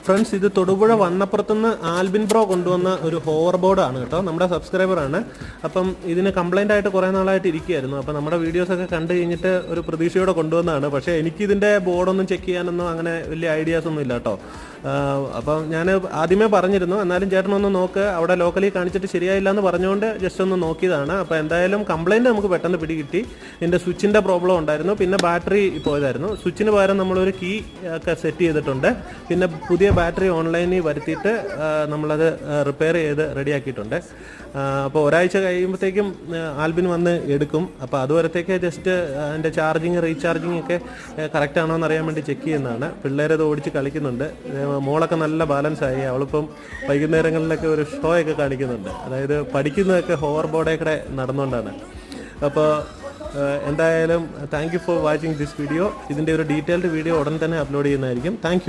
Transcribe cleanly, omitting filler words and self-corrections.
Friends, ഇത് Thodupuzha വണ്ണപ്പുറത്തുനിന്ന് Albin bro കൊണ്ടുവന്ന ഒരു ഹോവർ ബോർഡാണ് കേട്ടോ. നമ്മുടെ സബ്സ്ക്രൈബറാണ്. അപ്പം ഇതിന് കംപ്ലൈൻ്റ് ആയിട്ട് കുറേ നാളായിട്ട് ഇരിക്കുകയായിരുന്നു. അപ്പം നമ്മുടെ വീഡിയോസൊക്കെ കണ്ടു കഴിഞ്ഞിട്ട് ഒരു പ്രതീക്ഷയോടെ കൊണ്ടുവന്നതാണ്. പക്ഷേ എനിക്കിതിൻ്റെ ബോർഡൊന്നും ചെക്ക് ചെയ്യാനൊന്നും അങ്ങനെ വലിയ ഐഡിയാസ് ഒന്നും ഇല്ല കേട്ടോ. അപ്പം ഞാൻ ആദ്യമേ പറഞ്ഞിരുന്നു, എന്നാലും ചേട്ടനൊന്ന് നോക്ക്, അവിടെ ലോക്കലി കാണിച്ചിട്ട് ശരിയായില്ല എന്ന് പറഞ്ഞുകൊണ്ട് ജസ്റ്റ് ഒന്ന് നോക്കിയതാണ്. അപ്പോൾ എന്തായാലും കംപ്ലൈൻറ്റ് നമുക്ക് പെട്ടെന്ന് പിടികിട്ടി. ഇതിൻ്റെ സ്വിച്ചിൻ്റെ പ്രോബ്ലം ഉണ്ടായിരുന്നു, പിന്നെ ബാറ്ററി പോയതായിരുന്നു. സ്വിച്ചിന് പകരം നമ്മളൊരു കീ ഒക്കെ സെറ്റ് ചെയ്തിട്ടുണ്ട്. പിന്നെ പുതിയ ബാറ്ററി ഓൺലൈനിൽ വരുത്തിയിട്ട് നമ്മളത് റിപ്പയർ ചെയ്ത് റെഡിയാക്കിയിട്ടുണ്ട്. അപ്പോൾ ഒരാഴ്ച കഴിയുമ്പോഴത്തേക്കും ആൽബിൻ വന്ന് എടുക്കും. അപ്പോൾ അതുവരത്തേക്ക് ജസ്റ്റ് അതിൻ്റെ ചാർജിങ് റീചാർജിങ് ഒക്കെ കറക്റ്റ് ആണോ എന്ന് അറിയാൻ വേണ്ടി ചെക്ക് ചെയ്യുന്നതാണ്. പിള്ളേരത് ഓടിച്ച് കളിക്കുന്നുണ്ട്. മോളൊക്കെ നല്ല ബാലൻസായി. അവളിപ്പം വൈകുന്നേരങ്ങളിലൊക്കെ ഒരു ഷോ ഒക്കെ കാണിക്കുന്നുണ്ട്. അതായത് പഠിക്കുന്നതൊക്കെ ഹോവർ ബോർഡേ കൂടെ നടന്നുകൊണ്ടാണ്. അപ്പോൾ എന്തായാലും thank you for watching this video. ഇതിൻ്റെ ഒരു ഡീറ്റെയിൽഡ് വീഡിയോ ഉടൻ തന്നെ അപ്ലോഡ് ചെയ്യുന്നതായിരിക്കും. Thank you.